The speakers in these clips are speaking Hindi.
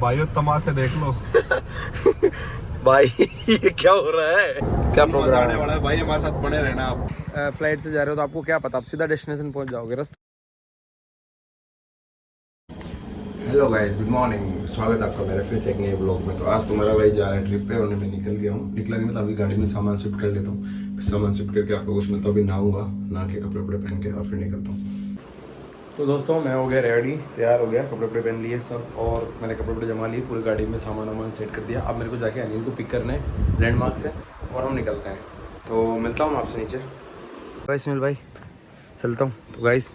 भाइयों तमाशे देख लो। भाई ये क्या हो रहा है? क्या प्रोग्राम आने वाला है भाई, हमारे साथ बने रहना आप। फ्लाइट से जा रहे हो तो आपको क्या पता, आप सीधा डेस्टिनेशन पहुंच जाओगे रास्ते। हेलो गाइस, गुड मॉर्निंग, स्वागत है आपका मेरे फिर से एक नए ब्लॉग में। तो आज तुम्हारा भाई जा रहा है ट्रिप पे और मैं निकल गया हूँ। निकला नहीं मतलब अभी गाड़ी में सामान शिफ्ट कर लेता हूँ, फिर सामान शिफ्ट करके आपको कुछ मिलता हूँ। अभी नहाऊंगा, नहा के कपड़े वपड़े पहन के और फिर निकलता हूँ। तो दोस्तों मैं हो गया रेडी, तैयार हो गया, कपड़े वपड़े पहन लिए सब, और मैंने कपड़े वपड़े जमा लिए, पूरी गाड़ी में सामान वामान सेट कर दिया। अब मेरे को जाके अनिल को पिक करना है लैंडमार्क से और हम निकलते हैं। तो मिलता हूँ आपसे नीचे। भाई सुनील भाई चलता हूँ। तो गाइस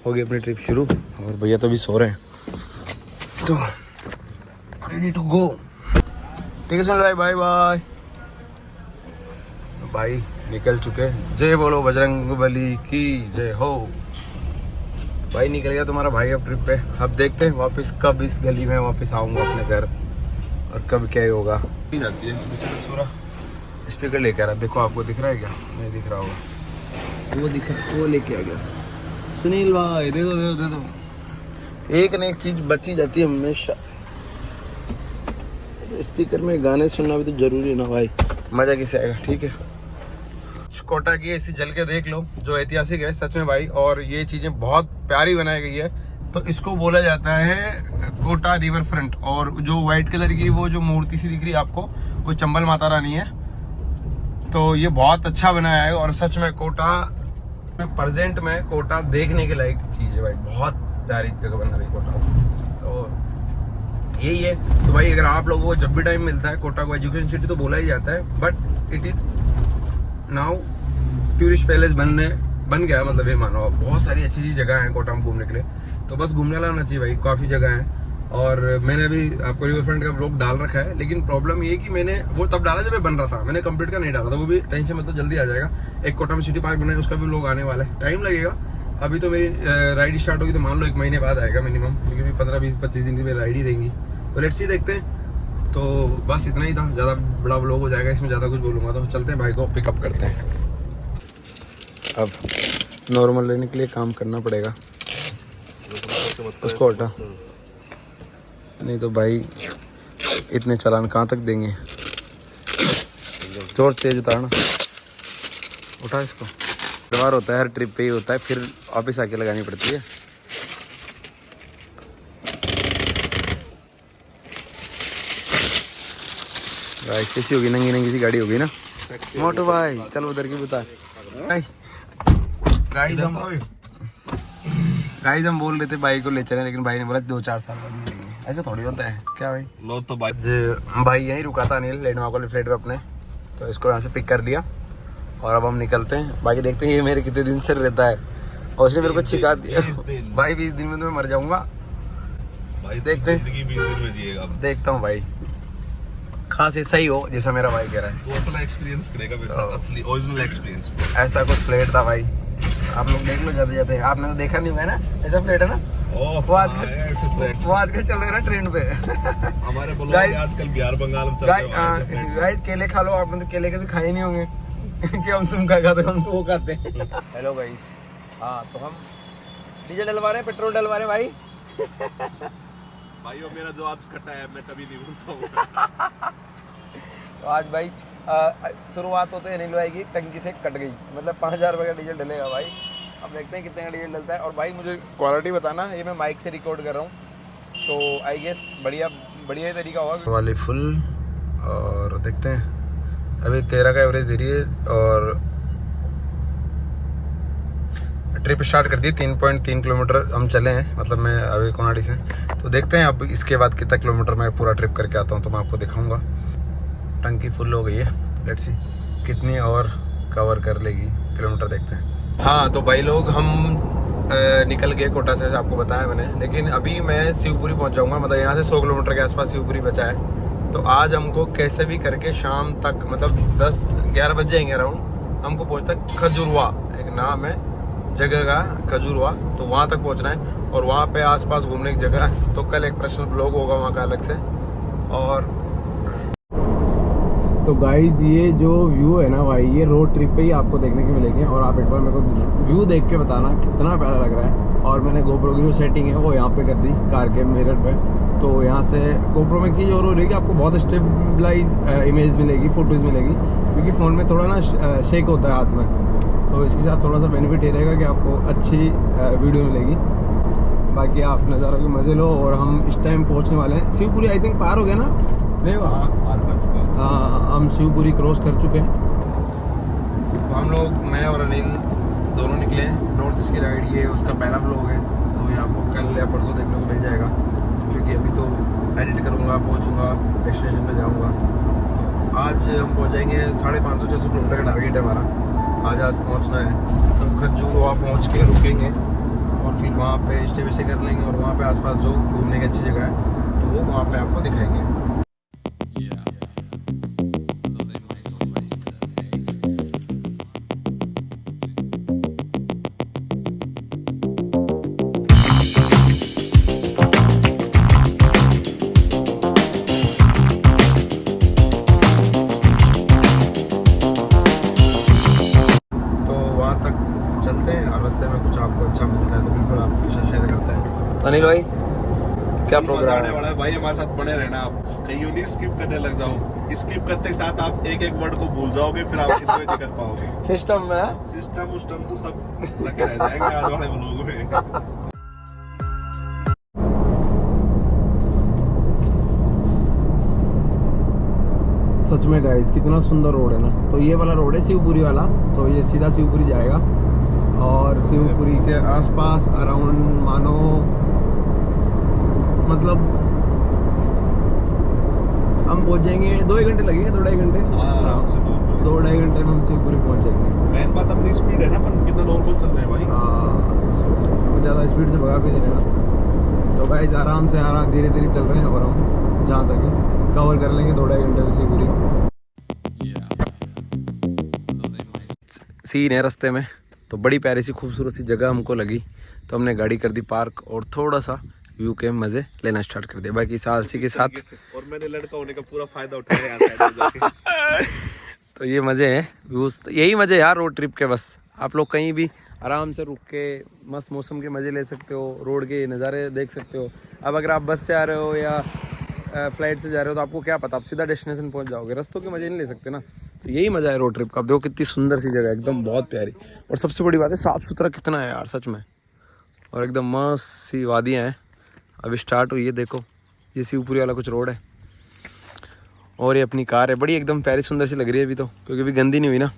हो गई अपनी ट्रिप शुरू और भैया तो अभी सो रहे हैं, तो रेडी टू गो। ठीक है सुनील भाई, बाय बाय। भाई निकल चुके, जय बोलो बजरंगबली की जय हो। भाई निकल गया तुम्हारा भाई अब ट्रिप पे। अब देखते हैं वापस कब इस गली में वापस आऊँगा अपने घर और कब क्या होगा। जाती है स्पीकर लेके आ रहा, देखो आपको दिख रहा है क्या? नहीं दिख रहा होगा, वो दिखा, वो लेके आ गया। सुनील भाई दे दो दे दो दे दो। एक न एक चीज बची जाती है हमेशा। स्पीकर में गाने सुनना भी तो जरूरी है ना भाई, मजा कैसे आएगा। ठीक है, कोटा की ऐसी जल के देख लो जो ऐतिहासिक है सच में भाई, और ये चीजें बहुत प्यारी बनाई गई है। तो इसको बोला जाता है कोटा रिवर फ्रंट। और जो व्हाइट कलर की वो जो मूर्ति सी दिख रही है आपको, वो चंबल माता रानी है। तो ये बहुत अच्छा बनाया है और सच में कोटा में प्रेजेंट में कोटा देखने के लायक चीज है भाई, बहुत प्यारी जगह बना रही कोटा। तो यही है। तो भाई अगर आप लोगों को जब भी टाइम मिलता है, कोटा को एजुकेशन सिटी तो बोला ही जाता है, but it is now tourist palace बन गया। मतलब ये मानो बहुत सारी अच्छी अच्छी जगह है कोटा में घूमने के लिए, तो बस घूमने वाला होना चाहिए भाई। काफ़ी जगह है और मैंने अभी आपको रिवर फ्रंट का ब्लॉग डाल रखा है, लेकिन प्रॉब्लम ये है कि मैंने वो तब डाला जब बन रहा था, मैंने कंप्लीट का नहीं डाला था। वो भी टेंशन मतलब जल्दी आ जाएगा। एक कोटा में सिटी पार्क बना है, उसका भी लोग आने वाला है, टाइम लगेगा। अभी तो मेरी राइड स्टार्ट होगी तो मान लो 1 महीने बाद आएगा मिनिमम, क्योंकि 15-20-25 दिन की मेरी राइड ही रहेंगी। तो लेट्स सी, देखते हैं। तो बस इतना ही था, ज़्यादा बड़ा ब्लॉग हो जाएगा इसमें, ज़्यादा कुछ बोलूँगा। तो चलते हैं, भाई को पिकअप करते हैं। अब नॉर्मल लेने के लिए काम करना पड़ेगा, उसको हटा, नहीं तो भाई इतने चालान कहाँ तक देंगे। जोर तेज उतारना, उठा इसको। व्यवहार होता है हर ट्रिप पे ही होता है, फिर वापस आके लगानी पड़ती है। भाई कैसी होगी, नंगी नंगी सी गाड़ी होगी ना मोटो भाई। चलो उधर की बता। गाइस हम बोल रहे थे भाई को ले चले, लेकिन भाई ने बोला 2-4 साल बाद मिलेंगे। ऐसा थोड़ी होता है क्या भाई? लो तो भाई भाई यहीं रुका था अनिल लैंडमार्क वाले फ्लाइट पे अपने, तो इसको यहाँ से पिक कर लिया और अब हम निकलते हैं। बाकी देखते हैं ये मेरे कितने दिन से रहता है, और उसने मेरे को छिका दिया भाई 20 दिन में तो मैं मर जाऊंगा भाई। देखते हैं, 20 दिन में जिएगा। देखता हूँ भाई, खास ऐसा ही हो जैसा मेरा भाई कह रहा है, तो असली एक्सपीरियंस करेगा मेरे साथ, असली ओरिजिनल एक्सपीरियंस। ऐसा कुछ फ्लाइट था भाई। आप लोग देख लो जाते जाते, आपने तो देखा नहीं होगा ना ऐसा फ्लाइट है ना। वो आजकल चल रहे ना ट्रेन पे। हमारे बोलो आजकल बिहार बंगाल में चल रहे हैं। गाइस केले खा लो, आपने तो केले कभी खाए नहीं होंगे। कि हम तुम क्या खाते हो, हम तो वो खाते हैं। हेलो गाइस, हाँ तो हम डीजल डलवा रहे हैं, पेट्रोल डलवा रहे हैं भाई। भाइयों मेरा जो आज कटा है मैं कभी नहीं भूलता हूँ। तो आज भाई शुरुआत होते अनिल भाई की टंकी से कट गई, मतलब 5000 रुपये का डीजल डलेगा भाई। अब देखते हैं कितने का डीजल डलता है। और भाई मुझे क्वालिटी बताना, ये मैं माइक से रिकॉर्ड कर रहा हूँ, तो आई गेस बढ़िया ही तरीका होगा। वाली फुल, और देखते हैं अभी 13 का एवरेज दे रही है और ट्रिप स्टार्ट कर दी। 3.3 किलोमीटर हम चले हैं, मतलब मैं अभी कोनाडी से। तो देखते हैं अब इसके बाद कितना किलोमीटर मैं पूरा ट्रिप करके आता हूँ, तो मैं आपको दिखाऊंगा। टंकी फुल हो गई है, लेट्स सी कितनी और कवर कर लेगी किलोमीटर, देखते हैं। हाँ तो भाई लोग हम निकल गए कोटा से, आपको बताया मैंने, लेकिन अभी मैं शिवपुरी पहुंच जाऊंगा। मतलब यहाँ से 100 किलोमीटर के आसपास शिवपुरी बचा है। तो आज हमको कैसे भी करके शाम तक, मतलब 10-11 बज जाएंगे अराउंड, हमको पहुँचता खजुरवा, एक नाम है जगह का खजुरवा, तो वहाँ तक पहुँचना है। और वहाँ पे आसपास घूमने की जगह है, तो कल एक पर्सनल ब्लॉग होगा वहाँ का अलग से। और तो गाइज ये जो व्यू है ना भाई, ये रोड ट्रिप पे ही आपको देखने के मिलेंगे। और आप एक बार मेरे को व्यू देख के बताना कितना प्यारा लग रहा है। और मैंने गोप्रो की जो सेटिंग है वो यहाँ पे कर दी कार के मिरर पे, तो यहाँ से GoPro में एक चीज़ और हो रही है कि आपको बहुत स्टेबलाइज इमेज मिलेगी, फोटोज़ मिलेगी, क्योंकि फ़ोन में थोड़ा ना शेक होता है हाथ में, तो इसके साथ थोड़ा सा बेनिफिट ये रहेगा कि आपको अच्छी वीडियो मिलेगी। बाकी आप नज़ारों के मज़े लो। और हम इस टाइम पहुँचने वाले हैं शिवपुरी, आई थिंक पार हो गया ना? नहीं हुआ? हाँ, हम शिवपुरी क्रॉस कर चुके हैं। तो हम लोग, मैं और अनिल दोनों निकले नॉर्थ ईस्ट की राइड। ये उसका पहला व्लॉग है, तो ये आपको कल या परसों देखने को मिल जाएगा, क्योंकि अभी तो एडिट करूँगा, पहुँचूँगा, डेस्टिनेशन पे जाऊँगा। तो आज हम पहुँचेंगे 550-600 किलोमीटर का टारगेट है हमारा। आज पहुँचना है, तो खजूर वहाँ पहुँच के रुकेंगे और फिर वहाँ पे स्टे वेस्टे कर लेंगे, और वहाँ पे आसपास जो घूमने की अच्छी जगह है तो वो वहाँ पे आपको दिखाएंगे। चलते हैं और रास्ते में कुछ आपको अच्छा मिलता है तो बिल्कुल आपके साथ शेयर करते हैं। अनिल भाई, क्या प्रोग्राम आने वाला है भाई? हमारे साथ बने रहना आप, कहीं नहीं स्किप करने लग जाओ। स्किप करते के साथ आप एक एक वर्ड को भूल जाओगे, फिर आप एंजॉय नहीं कर पाओगे। सिस्टम में सिस्टम तो सब लगे रह जाएंगे आज वाले व्लॉग में। सच में गाइस कितना सुंदर रोड है ना। तो ये वाला रोड है शिवपुरी वाला, तो ये सीधा शिवपुरी जाएगा और शिवपुरी के आसपास अराउंड मानो मतलब हम पहुंच जाएंगे 2-1 घंटे लगेंगे, 2-2.5 घंटे आराम से। 2-2.5 घंटे में हम शिवपुरी पहुंच जाएंगे। मेन बात अपनी स्पीड है ना, अपन कितना नॉर्मल चल रहे हैं भाई। हम ज़्यादा स्पीड से भगा भी नहीं रहे ना। तो गाइस आराम से धीरे धीरे चल रहे हैं और हम जहाँ तक है कवर कर लेंगे 2-2.5 घंटे में शिवपुरी। सीन है रास्ते में, तो बड़ी प्यारी सी खूबसूरत सी जगह हमको लगी, तो हमने गाड़ी कर दी पार्क और थोड़ा सा व्यू के मजे लेना स्टार्ट कर दिया। बाकी सालसी के साथ और मैंने लड़का होने का पूरा फायदा उठाया यहाँ तो ये मजे हैं, व्यूज, यही मजे यार रोड ट्रिप के। बस आप लोग कहीं भी आराम से रुक के मस्त मौसम के मजे ले सकते हो, रोड के नज़ारे देख सकते हो। अब अगर आप बस से आ रहे हो या फ्लाइट से जा रहे हो तो आपको क्या पता, आप सीधा डेस्टिनेशन पहुंच जाओगे, रास्तों के मजे नहीं ले सकते ना। तो यही मज़ा है रोड ट्रिप का। आप देखो कितनी सुंदर सी जगह है, एकदम बहुत प्यारी। और सबसे बड़ी बात है साफ़ सुथरा कितना है यार सच में, और एकदम मस्त सी वादियाँ हैं। अभी स्टार्ट हुई है, देखो ये शिवपुरी वाला कुछ रोड है और ये अपनी कार है, बड़ी एकदम प्यारी सुंदर सी लग रही है अभी तो, क्योंकि अभी गंदी नहीं हुई ना।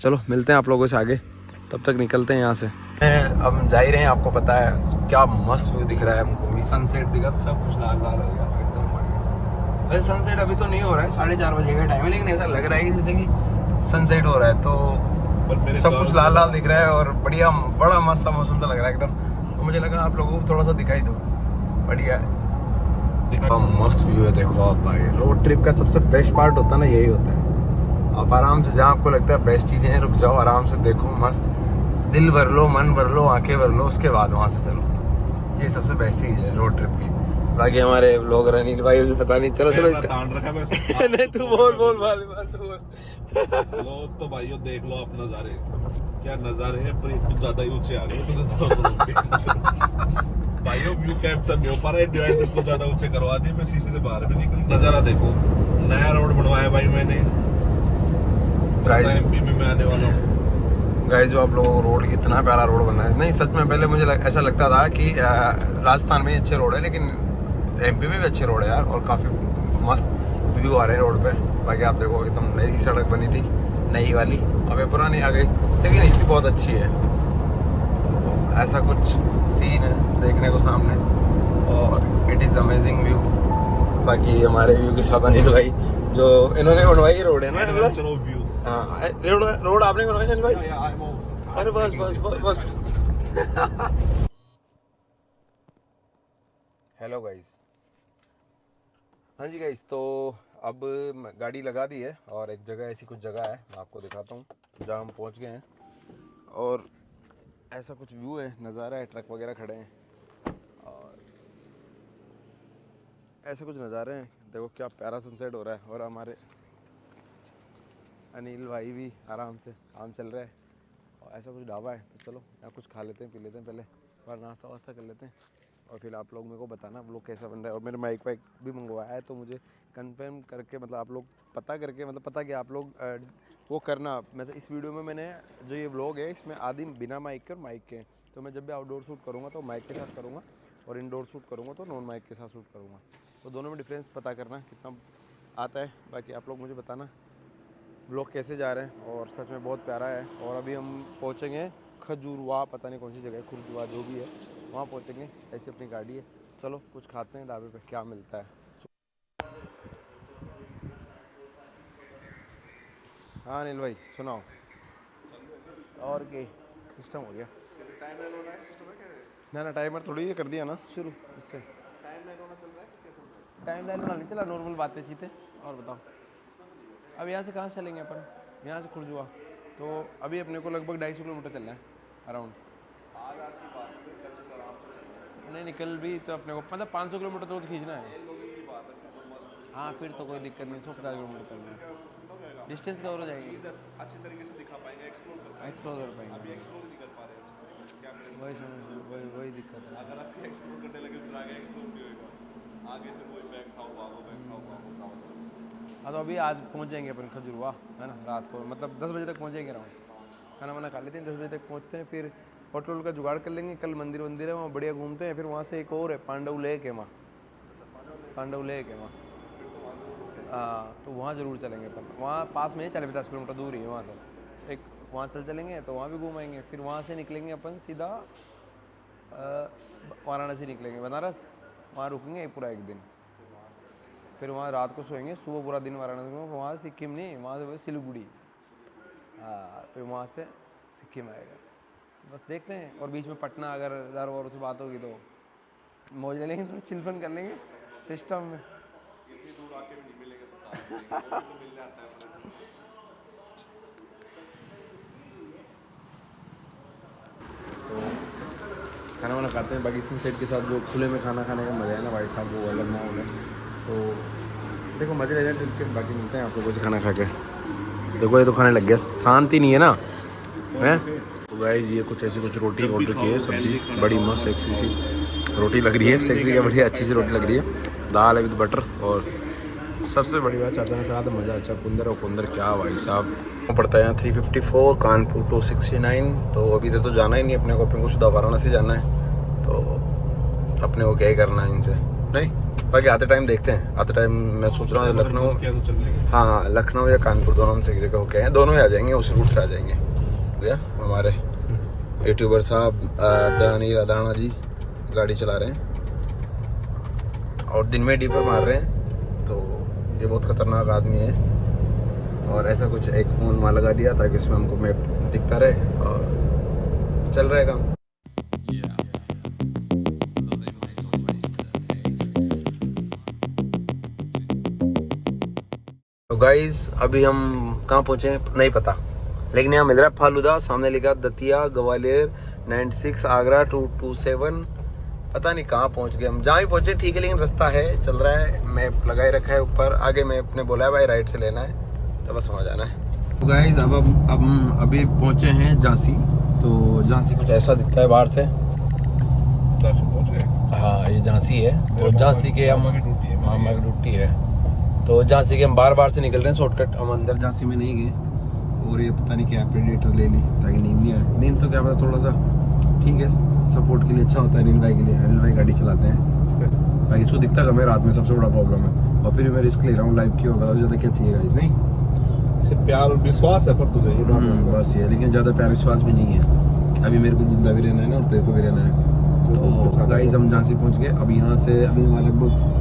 चलो मिलते हैं आप लोगों से आगे, तब तक निकलते हैं यहाँ से। अब जा ही रहे हैं, आपको पता है क्या मस्त व्यू दिख रहा है हमको भी, सनसेट दिखा, सब कुछ लाल लाल हो गया एकदम बढ़िया। वैसे सनसेट अभी तो नहीं हो रहा है, 4:30 बजे का टाइम है, लेकिन ऐसा लग रहा है कि जैसे कि सनसेट हो रहा है, तो सब कुछ लाल लाल दिख रहा है और बढ़िया, बड़ा मस्त सा मौसम तो लग रहा है एकदम। तो मुझे लगा आप लोगों को थोड़ा सा दिखाई दो, बढ़िया है, मस्त व्यू है। देखो आप भाई, रोड ट्रिप का सबसे बेस्ट पार्ट होता है ना, यही होता है। आप आराम से, जहाँ आपको लगता है बेस्ट चीज़ें हैं, रुक जाओ, आराम से देखो, मस्त दिल भर लो, मन भर लो, आंखें भर लो, उसके बाद वहाँ से चलो। ये सबसे बेस्ट चीज़ है रोड ट्रिप की। बाकी हमारे लोग अनिल भाई पता नहीं, चलो इसका नहीं तू बोल लो तो भाइयों देख लो आप नज़ारे, क्या नज़ारे हैं, पर कुछ ज़्यादा ही ऊंचे आ गए भाइयों। व्यू कैप्चर नहीं हो पा रहा है, डिवाइडर को ज़्यादा ऊंचे करवा दिए, मैं शीशे से बाहर भी निकल। नज़ारा देखो, नया रोड बनवाया भाई मैंने, एमपी में मैं आने वाला हूँ। गाइस जो आप लोगों को रोड, इतना प्यारा रोड बना है, नहीं सच में पहले मुझे ऐसा लगता था कि राजस्थान में अच्छे रोड है, लेकिन एमपी में भी अच्छे रोड है यार, और काफ़ी मस्त व्यू आ रहे हैं रोड पे। बाकी आप देखो एकदम नई सड़क बनी थी, नई वाली, अब ये पुरानी आ गई, लेकिन इसकी बहुत अच्छी है। तो ऐसा कुछ सीन है देखने को सामने, और इट इज़ अमेजिंग व्यू। बाकी हमारे व्यू के साथ अनिल भाई, जो इन्होंने बनवाई रोड है ना, चलो व्यू, हाँ रोड आपने बनवाई अनिल भाई? अरे बस बस बस बस। हेलो गाइस, हाँ जी गाइस, तो अब गाड़ी लगा दी है और एक जगह, ऐसी कुछ जगह है, मैं आपको दिखाता हूँ जहाँ हम पहुँच गए हैं। और ऐसा कुछ व्यू है, नज़ारा है, ट्रक वगैरह खड़े हैं और ऐसे कुछ नज़ारे हैं। देखो क्या प्यारा सनसेट हो रहा है, और हमारे अनिल भाई भी आराम से काम चल रहा है। और ऐसा कुछ ढाबा है, तो चलो यहाँ कुछ खा लेते हैं, पी लेते हैं, पहले और नाश्ता वास्ता कर लेते हैं और फिर आप लोग मेरे को बताना व्लॉग कैसा बन रहा है। और मैंने माइक वाइक भी मंगवाया है, तो मुझे कंफर्म करके मतलब आप लोग पता करके मतलब पता कि आप लोग वो करना। मतलब इस वीडियो में मैंने जो ये व्लॉग है इसमें आदि बिना माइक के और माइक के, तो मैं जब भी आउटडोर शूट करूँगा तो माइक के साथ करूँगा, और इंडोर शूट करूँगा तो नॉन माइक के साथ शूट करूँगा। तो दोनों में डिफरेंस पता करना कितना आता है। बाकी आप लोग मुझे बताना व्लॉग कैसे जा रहे हैं, और सच में बहुत प्यारा है। और अभी हम पहुँचेंगे खजूरवा, पता नहीं कौन सी जगह है, खुरजुआ जो भी है, वहाँ पहुँचेंगे। ऐसी अपनी गाड़ी है, चलो कुछ खाते हैं ढाबे पे, क्या मिलता है। हाँ अनिल भाई सुनाओ, और क्या सिस्टम हो गया? ना टाइमर थोड़ी ये कर दिया ना शुरू, इससे टाइम लाइन वाला नहीं चला, नॉर्मल बातें चीतें। और बताओ अब यहाँ से कहाँ से चलेंगे अपन? यहाँ से खुरजुआ तो अभी अपने को लगभग 250 किलोमीटर चलना है अराउंड। आज की बात है, कल से तो आराम से चलना है। नहीं निकल भी तो अपने को मतलब 500 किलोमीटर तो खींचना है। 2 दिन की बात है, फिर तो मस्त। हाँ फिर तो कोई दिक्कत नहीं, 150 किलोमीटर चलना है, डिस्टेंस कवर हो जाएगी, अच्छी तरीके से दिखा पाएंगे, एक्सप्लोर कर पाएंगे। अभी एक्सप्लोर नहीं कर पा रहे अच्छी तरीके से, क्या करें? वही दिक्कत है। अगर आप एक्सप्लोर करने लगे फिर आगे एक्सप्लोर नहीं होगा, आगे फिर वही बैग खाओ भागो, बैग खाओ भागो। हाँ तो अभी आज पहुँच जाएंगे अपन खजूरवा, है ना, रात को मतलब 10 बजे तक पहुँचेंगे राउंड, खाना वाना खा लेते हैं, 10 बजे तक पहुँचते हैं, फिर होटल का जुगाड़ कर लेंगे। कल मंदिर है वहाँ बढ़िया घूमते हैं, फिर वहाँ से एक और है पांडव लेक है वहाँ, पांडव लेक है वहाँ, हाँ तो वहाँ ज़रूर चलेंगे अपन। वहाँ पास में ही 40-50 किलोमीटर दूर ही है वहाँ से, एक वहाँ चलेंगे तो वहाँ भी घूमेंगे। फिर वहाँ से निकलेंगे अपन सीधा वाराणसी निकलेंगे, बनारस, वहाँ रुकेंगे पूरा एक दिन, फिर वहाँ रात को सोएंगे, सुबह पूरा दिन वाराणसी में, वहाँ सिक्किम नहीं, वहाँ से सिलीगुड़ी, हाँ फिर वहाँ से सिक्किम आएगा। बस देखते हैं, और बीच में पटना अगर दार और से बात होगी तो मौज ले लेंगे, थोड़ा चिलफन कर लेंगे सिस्टम में। इतनी दूर आके भी नहीं मिलेंगे तो मिल जाता है। खाना वाना खाते हैं, बाकी सनसेट के साथ जो खुले में खाना खाने का मज़ा है ना भाई साहब, वो अलग माहौल है। तो देखो मज़े ले जाते हैं, बाकी मिलते हैं आप लोगों से खाना खा के। देखो ये तो खाने लग गया, शांति नहीं है ना है। तो गाइस ये कुछ ऐसी कुछ रोटी ऑर्डर की है, सब्जी बड़ी मस्त सेक्सी सी रोटी लग रही है, सेक्सी क्या बढ़िया अच्छी सी रोटी लग रही है, दाल है विद बटर, और सबसे बड़ी बात चाहते हैं साथ मज़ा अच्छा कुंदर, और कुंदर क्या भाई साहब पड़ता है यहाँ 354, कानपुर 269। तो अभी इधर तो जाना ही नहीं अपने को सीधा वाराणसी जाना है, तो अपने को क्या ही करना है इनसे नहीं। बाकी आते टाइम देखते हैं, आते टाइम मैं सोच रहा हूँ लखनऊ, हाँ लखनऊ या कानपुर दोनों में से एक जगह हो गए हैं, दोनों ही आ जाएंगे, उस रूट से आ जाएंगे। भैया हमारे यूट्यूबर साहब दानिल अदाना जी गाड़ी चला रहे हैं और दिन में डीपर मार रहे हैं, तो ये बहुत ख़तरनाक आदमी है। और ऐसा कुछ एक फ़ोन वहाँ लगा दिया ताकि उसमें हमको मैप दिखता रहे और चल रहेगा। तो गाइस अभी हम कहाँ पहुँचे नहीं पता, लेकिन यहाँ मिल रहा है फालूदा, सामने लिखा दतिया ग्वालियर 96 आगरा 227, पता नहीं कहाँ पहुँच गए हम। जहाँ भी पहुँचे ठीक है, लेकिन रास्ता है चल रहा है, मैप लगा ही रखा है ऊपर, आगे मैप ने बोला है भाई राइट से लेना है, तो बस वहाँ जाना है। तो गाइस अब हम अभी पहुँचे हैं झांसी, तो झांसी कुछ ऐसा दिखता है बाहर से, पहुंच गए। हाँ ये झांसी है, तो झांसी के हम मामा की ड्यूटी है, तो झांसी के हम बार से निकल रहे हैं शॉर्टकट, हम अंदर झांसी में नहीं गए। और ये पता नहीं क्या प्रेडेटर ले ली ताकि नींद नहीं आए, नींद तो क्या पता थोड़ा सा ठीक है, सपोर्ट के लिए अच्छा होता है अनिल भाई के लिए, अनिल भाई गाड़ी चलाते हैं, भाई इसको दिखता कम है रात में, सबसे बड़ा प्रॉब्लम है। और फिर मैं रिस्क ले रहा हूँ लाइव की, होगा ज़्यादा क्या चाहिए गाइस, नहीं इसे प्यार और विश्वास है पर तुझे ये बस ये, लेकिन ज़्यादा प्यार विश्वास भी नहीं है, अभी मेरे को जिंदा भी रहना है ना, और तेरे को भी रहना है। तो गाइस हम झांसी पहुँच गए, अब यहाँ से अभी वहाँ लगभग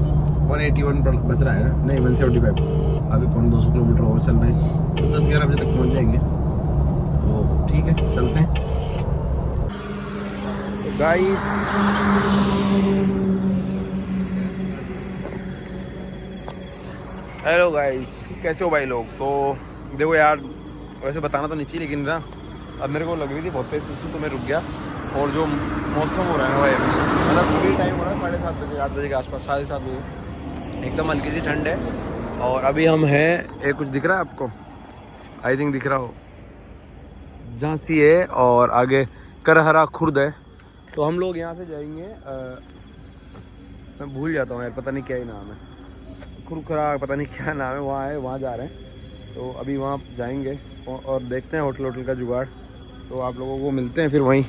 181 बच रहा है ना, नहीं 175, अभी 200 किलोमीटर और चल रहे हैं, तो 10-11 बजे तक पहुँच जाएंगे, तो ठीक है चलते हैं। तो गाइस हेलो गाइस, कैसे हो भाई लोग? तो देखो यार वैसे बताना तो नहीं चाहिए, लेकिन ना अब मेरे को लग रही थी बहुत तेज सुसु, तो मैं रुक गया। और जो मौसम हो रहा है ना भाई, मतलब पूरी टाइम हो रहा है 7:30 बजे 8 बजे के आसपास, 7:30 बजे, एकदम हल्की सी ठंड है। और अभी हम हैं, एक कुछ दिख रहा है आपको, आई थिंक दिख रहा हो, झांसी है और आगे करहरा खुर्द है। तो हम लोग यहाँ से जाएंगे मैं भूल जाता हूँ यार, पता नहीं क्या ही नाम है, खुरखुरा पता नहीं क्या नाम है, वहाँ है, वहाँ जा रहे हैं। तो अभी वहाँ जाएंगे और देखते हैं होटल का जुगाड़। तो आप लोगों को मिलते हैं फिर वहीं।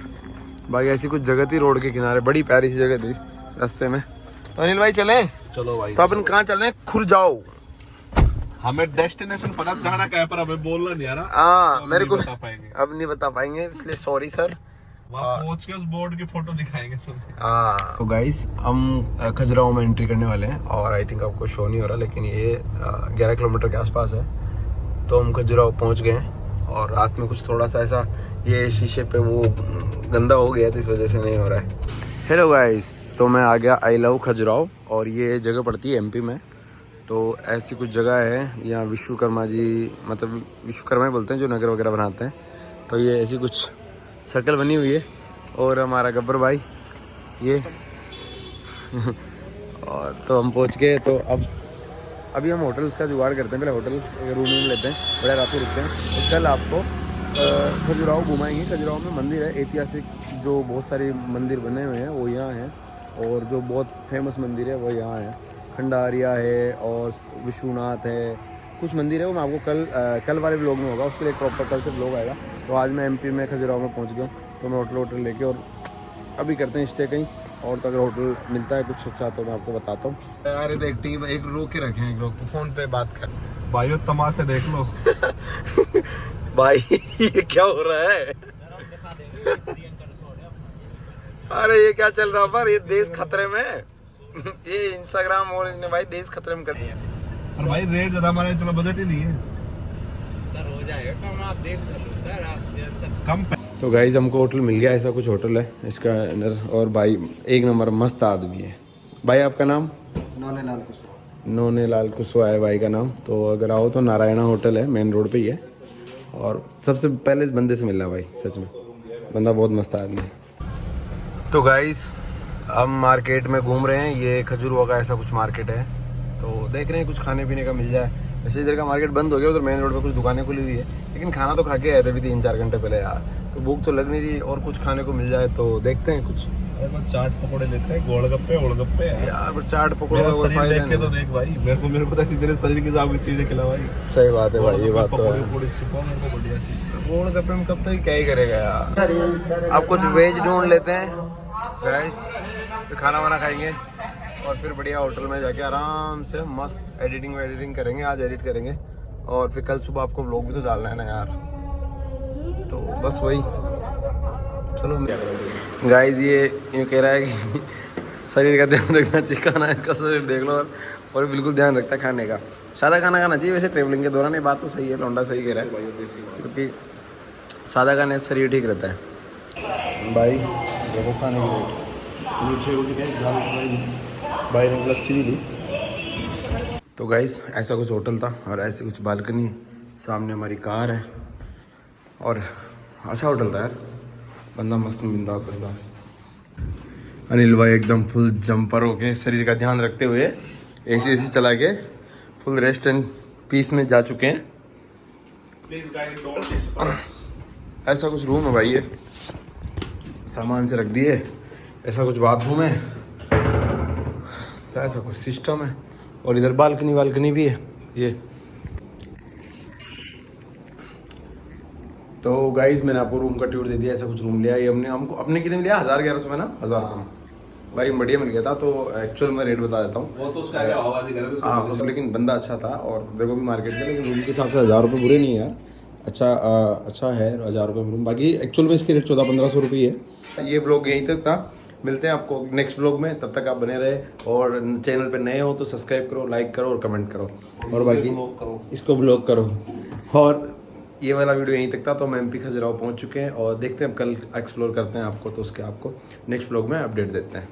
बाकी ऐसी कुछ जगह थी रोड के किनारे, बड़ी प्यारी सी जगह थी रास्ते में। तो अनिल भाई चले? चलो भाई। तो अपन कहाँ चल रहे हैं? खुरजाओ। हमें डेस्टिनेशन पता जाना क्या है, पर हमें बोलना नहीं आ रहा। हाँ, मेरे को अब नहीं बता पाएंगे, इसलिए सॉरी सर। वहाँ पहुंच के उस बोर्ड की फोटो दिखाएंगे तुम्हें। हाँ तो गाइस हम खजुराहो में एंट्री करने वाले हैं और आई थिंक आपको शो नहीं हो रहा, लेकिन ये 11 किलोमीटर के आसपास है। तो हम खजुराहो पहुंच गए हैं और रात में कुछ थोड़ा सा ऐसा ये शीशे पे वो गंदा हो गया, तो इस वजह से नहीं हो रहा है। हेलो गाइस, तो मैं आ गया आई लव खजुराहो और ये जगह पड़ती है एमपी में। तो ऐसी कुछ जगह है यहाँ, विश्वकर्मा जी, मतलब विश्वकर्मा ही बोलते हैं जो नगर वगैरह बनाते हैं। तो ये ऐसी कुछ शक्ल बनी हुई है और हमारा गब्बर भाई ये और तो हम पहुंच गए। तो अब अभी हम होटल का जुगाड़ करते हैं, पहले होटल रूम लेते हैं, बड़े रात को रुकते हैं। तो कल आपको खजुराहो घुमाएंगे। खजुराहो में मंदिर है ऐतिहासिक, जो बहुत सारे मंदिर बने हुए हैं वो यहाँ हैं, और जो बहुत फेमस मंदिर है वो यहाँ है। खंडारिया है और विश्वनाथ है, कुछ मंदिर है, वो मैं आपको कल वाले व्लॉग में होगा, उसके लिए प्रॉपर कल से व्लॉग आएगा। तो आज मैं एमपी में खजुराहो में पहुंच गया, तो मैं होटल लेके और अभी करते हैं स्टे कहीं और। तो अगर होटल मिलता है कुछ अच्छा तो मैं आपको बताता हूँ। यार तो एक टीम एक रोक के रखे हैं, एक लोग तो फ़ोन पे बात कर। भाई तमाशे देख लो। भाई ये क्या हो रहा है? अरे ये क्या चल रहा है पर, ये देश खतरे में। ये इंस्टाग्राम और इसने भाई देश खतरे में कर दिया। और भाई रेट ज्यादा, हमारा इतना बजट ही नहीं है सर। हो जाएगा कम, आप देख लो सर, आप कम। तो गाइज हमको होटल मिल गया, ऐसा कुछ होटल है इसका अंदर, और भाई एक नंबर मस्त आदमी है। भाई आपका नाम? नोने लाल कुशवाहा है भाई का नाम। तो अगर आओ तो नारायणा होटल है, मेन रोड पे ही है। और सबसे पहले इस बंदे से मिलना भाई, सच में बंदा बहुत मस्त आदमी है। तो गाइज हम मार्केट में घूम रहे हैं, ये खजुराहो का ऐसा कुछ मार्केट है। तो देख रहे हैं कुछ खाने पीने का मिल जाए। वैसे इधर का मार्केट बंद हो गया, उधर मेन रोड पे कुछ दुकानें खुली हुई है, लेकिन खाना तो खा के आए थे अभी 3-4 घंटे पहले यार, तो भूख तो लग नहीं रही, और कुछ खाने को मिल जाए तो देखते हैं कुछ। चाट पकौड़े लेते हैं, गोलगप्पे यार पर चाट पकौड़े का कोई फायदा नहीं। तो देख भाई, मेरे को मेरे शरीर के हिसाब की चीजें खिला भाई। सही बात है भाई, ये बात तो है। बढ़िया चीज। गोलगप्पे में कब तक क्या ही करेगा यार। अब कुछ वेज ढूंढ लेते हैं गाइस, फिर खाना वाना खाएंगे और फिर बढ़िया होटल में जाके आराम से मस्त एडिटिंग करेंगे। आज एडिट करेंगे और फिर कल सुबह आपको व्लॉग भी तो डालना है ना यार। तो बस वही, चलो गाइस ये यूँ कह रहा है कि शरीर का ध्यान रखना चाहिए, खाना इसका शरीर देख लो, और बिल्कुल ध्यान रखता है खाने का। सादा खाना खाना चाहिए वैसे ट्रेवलिंग के दौरान, ये बात तो सही है, लौंडा सही कह रहा है, क्योंकि सादा खाने से शरीर ठीक रहता है। भाई देखो खाने की रेट, 6 रोटी क्या भाई ने लस्सी भी ली। तो गाइस ऐसा कुछ होटल था और ऐसी कुछ बालकनी, सामने हमारी कार है, और अच्छा होटल था यार, बंदा मस्त बिंदास। अनिल भाई एकदम फुल जंपर होके शरीर का ध्यान रखते हुए एसी चला के फुल रेस्ट एंड पीस में जा चुके हैं। ऐसा कुछ रूम है भाई, ये सामान से रख दिए, ऐसा कुछ बाथरूम है, तो ऐसा कुछ सिस्टम है, और इधर बालकनी भी है ये। तो गाइज मैंने आपको रूम का टूर दे दिया, ऐसा कुछ रूम लिया। ये हमको अपने कितने में लिया? 1100 में ना, 1000 रुपये में भाई, बढ़िया मिल गया था। तो एक्चुअल में रेट बता देता हूँ, वो तो उसका क्या आवाज़ करे तो हाँ, लेकिन बंदा अच्छा था, और देखो भी मार्केट का, लेकिन रूम के हिसाब से 1000 रुपये बुरे नहीं है यार, अच्छा है 1000 रुपये में रूम। बाकी एक्चुअल में इसकी रेट 1400-1500 रुपये है। ये ब्लॉग यहीं तक था, मिलते हैं आपको नेक्स्ट ब्लॉग में, तब तक आप बने रहे, और चैनल पे नए हो तो सब्सक्राइब करो, लाइक करो और कमेंट करो, और बाकी इसको ब्लॉग करो। और ये वाला वीडियो यहीं तक था। तो हम एमपी खजुराहो पहुंच चुके हैं, और देखते हैं अब कल एक्सप्लोर करते हैं आपको, तो उसके आपको नेक्स्ट व्लॉग में अपडेट देते हैं।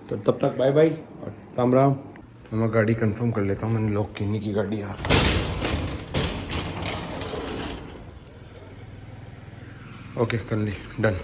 तो तब तक बाय बाय और राम राम। मैं गाड़ी कंफर्म कर लेता हूँ, मैंने लॉक की की गाड़ी यार। ओके कर ली, डन।